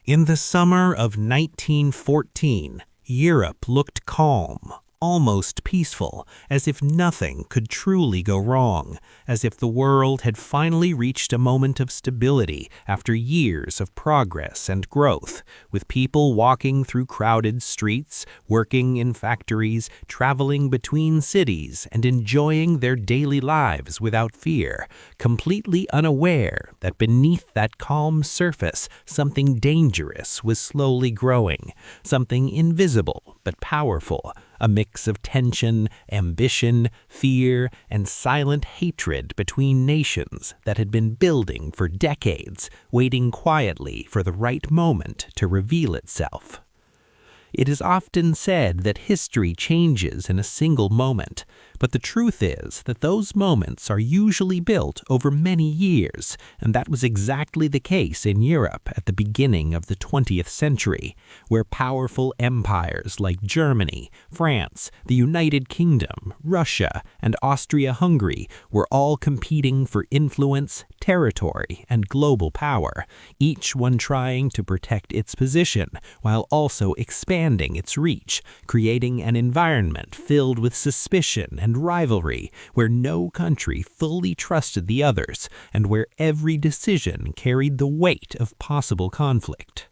In the summer of 1914, Europe looked calm, almost peaceful, as if nothing could truly go wrong, as if the world had finally reached a moment of stability after years of progress and growth, with people walking through crowded streets, working in factories, traveling between cities, and enjoying their daily lives without fear, completely unaware that beneath that calm surface something dangerous was slowly growing, something invisible but powerful, a mix of tension, ambition, fear, and silent hatred between nations that had been building for decades, waiting quietly for the right moment to reveal itself. It is often said that history changes in a single moment, but the truth is that those moments are usually built over many years, and that was exactly the case in Europe at the beginning of the 20th century, where powerful empires like Germany, France, the United Kingdom, Russia, and Austria-Hungary were all competing for influence, territory, and global power, each one trying to protect its position while also expanding its reach, creating an environment filled with suspicion and rivalry, where no country fully trusted the others, and where every decision carried the weight of possible conflict.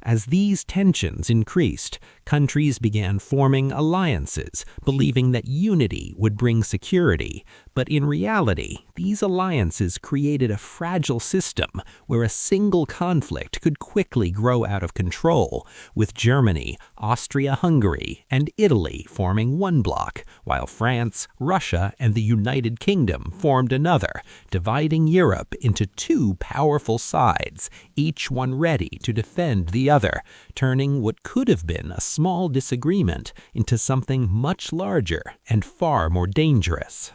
As these tensions increased, countries began forming alliances, believing that unity would bring security, but in reality, these alliances created a fragile system where a single conflict could quickly grow out of control, with Germany, Austria-Hungary, and Italy forming one bloc, while France, Russia, and the United Kingdom formed another, dividing Europe into two powerful sides, each one ready to defend the other, turning what could have been a small disagreement into something much larger and far more dangerous.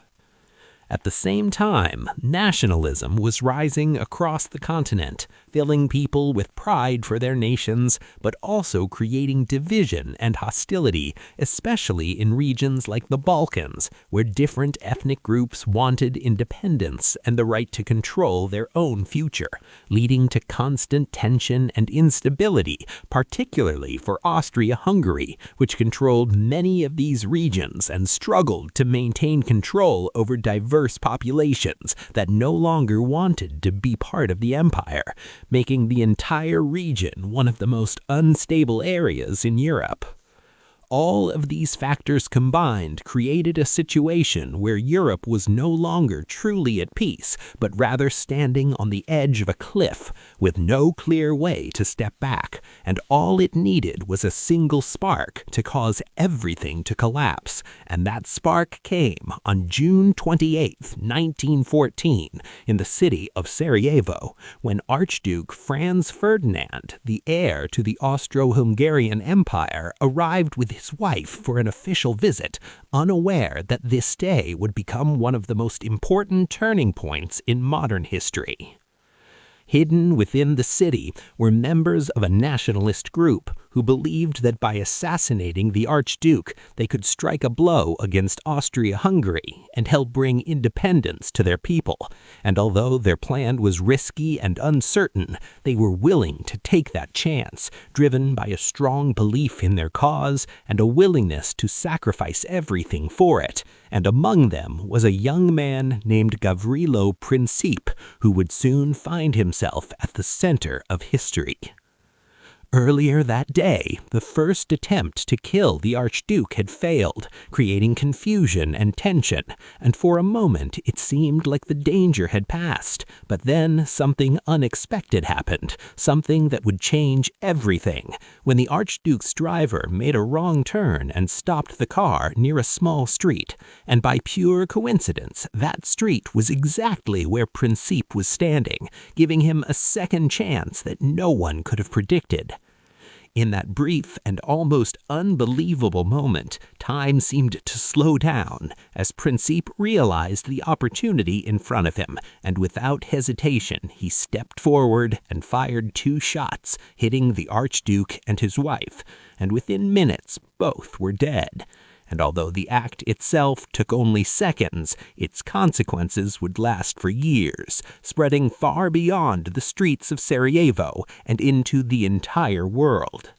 At the same time, nationalism was rising across the continent, filling people with pride for their nations, but also creating division and hostility, especially in regions like the Balkans, where different ethnic groups wanted independence and the right to control their own future, leading to constant tension and instability, particularly for Austria-Hungary, which controlled many of these regions and struggled to maintain control over diverse populations that no longer wanted to be part of the empire, making the entire region one of the most unstable areas in Europe. All of these factors combined created a situation where Europe was no longer truly at peace, but rather standing on the edge of a cliff with no clear way to step back, and all it needed was a single spark to cause everything to collapse, and that spark came on June 28, 1914, in the city of Sarajevo, when Archduke Franz Ferdinand, the heir to the Austro-Hungarian Empire, arrived with his wife for an official visit, unaware that this day would become one of the most important turning points in modern history. Hidden within the city were members of a nationalist group who believed that by assassinating the Archduke, they could strike a blow against Austria-Hungary and help bring independence to their people. And although their plan was risky and uncertain, they were willing to take that chance, driven by a strong belief in their cause and a willingness to sacrifice everything for it. And among them was a young man named Gavrilo Princip, who would soon find himself at the center of history. Earlier that day, the first attempt to kill the Archduke had failed, creating confusion and tension, and for a moment it seemed like the danger had passed. But then something unexpected happened, something that would change everything, when the Archduke's driver made a wrong turn and stopped the car near a small street, and by pure coincidence, that street was exactly where Princip was standing, giving him a second chance that no one could have predicted. In that brief and almost unbelievable moment, time seemed to slow down as Princip realized the opportunity in front of him, and without hesitation he stepped forward and fired 2 shots, hitting the Archduke and his wife, and within minutes both were dead. And although the act itself took only seconds, its consequences would last for years, spreading far beyond the streets of Sarajevo and into the entire world.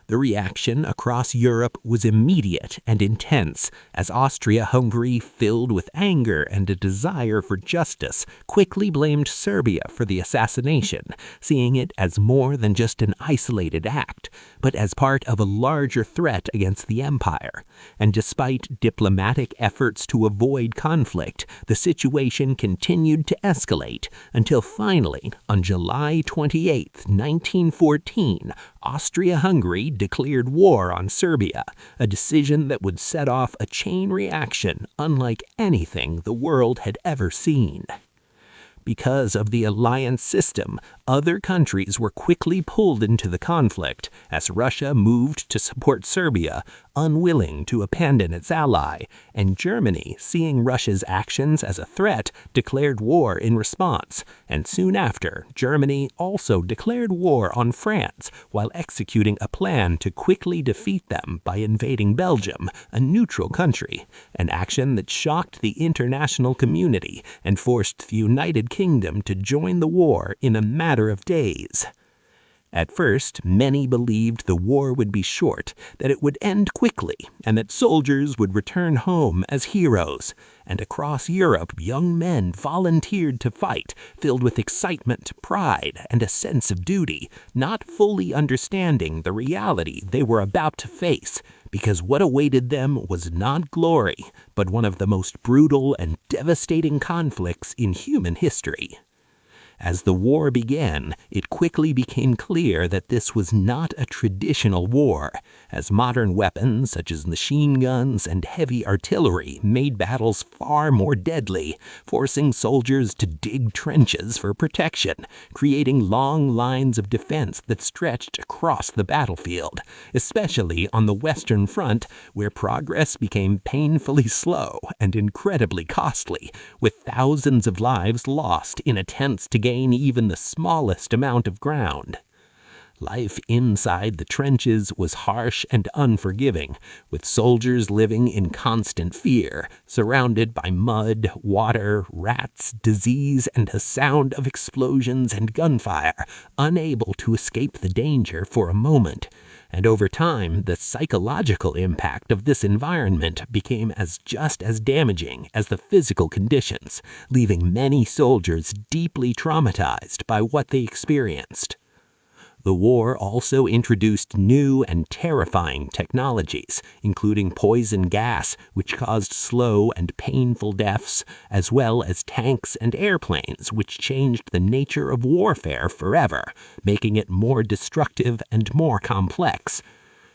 The reaction across Europe was immediate and intense, as Austria-Hungary, filled with anger and a desire for justice, quickly blamed Serbia for the assassination, seeing it as more than just an isolated act, but as part of a larger threat against the empire. And despite diplomatic efforts to avoid conflict, the situation continued to escalate until finally, on July 28, 1914, Austria-Hungary declared war on Serbia, a decision that would set off a chain reaction unlike anything the world had ever seen. Because of the alliance system, other countries were quickly pulled into the conflict as Russia moved to support Serbia, unwilling to abandon its ally, and Germany, seeing Russia's actions as a threat, declared war in response. And soon after, Germany also declared war on France while executing a plan to quickly defeat them by invading Belgium, a neutral country, an action that shocked the international community and forced the United Kingdom to join the war in a matter of days. At first, many believed the war would be short, that it would end quickly, and that soldiers would return home as heroes. And across Europe, young men volunteered to fight, filled with excitement, pride, and a sense of duty, not fully understanding the reality they were about to face, because what awaited them was not glory, but one of the most brutal and devastating conflicts in human history. As the war began, it quickly became clear that this was not a traditional war, as modern weapons such as machine guns and heavy artillery made battles far more deadly, forcing soldiers to dig trenches for protection, creating long lines of defense that stretched across the battlefield, especially on the Western Front, where progress became painfully slow and incredibly costly, with thousands of lives lost in attempts to gain even the smallest amount of ground. Life inside the trenches was harsh and unforgiving, with soldiers living in constant fear, surrounded by mud, water, rats, disease, and the sound of explosions and gunfire, unable to escape the danger for a moment. And over time, the psychological impact of this environment became just as damaging as the physical conditions, leaving many soldiers deeply traumatized by what they experienced. The war also introduced new and terrifying technologies, including poison gas, which caused slow and painful deaths, as well as tanks and airplanes, which changed the nature of warfare forever, making it more destructive and more complex.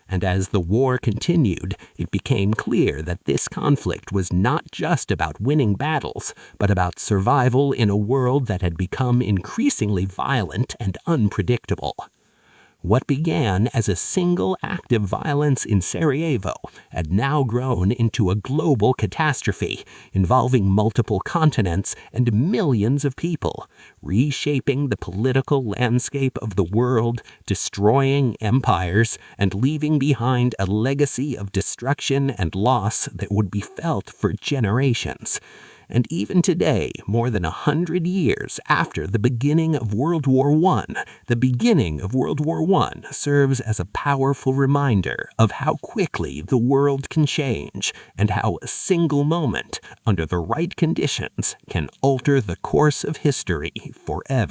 And as the war continued, it became clear that this conflict was not just about winning battles, but about survival in a world that had become increasingly violent and unpredictable. What began as a single act of violence in Sarajevo had now grown into a global catastrophe involving multiple continents and millions of people, reshaping the political landscape of the world, destroying empires, and leaving behind a legacy of destruction and loss that would be felt for generations. And even today, more than 100 years after the beginning of World War I, the beginning of World War I serves as a powerful reminder of how quickly the world can change and how a single moment, under the right conditions, can alter the course of history forever.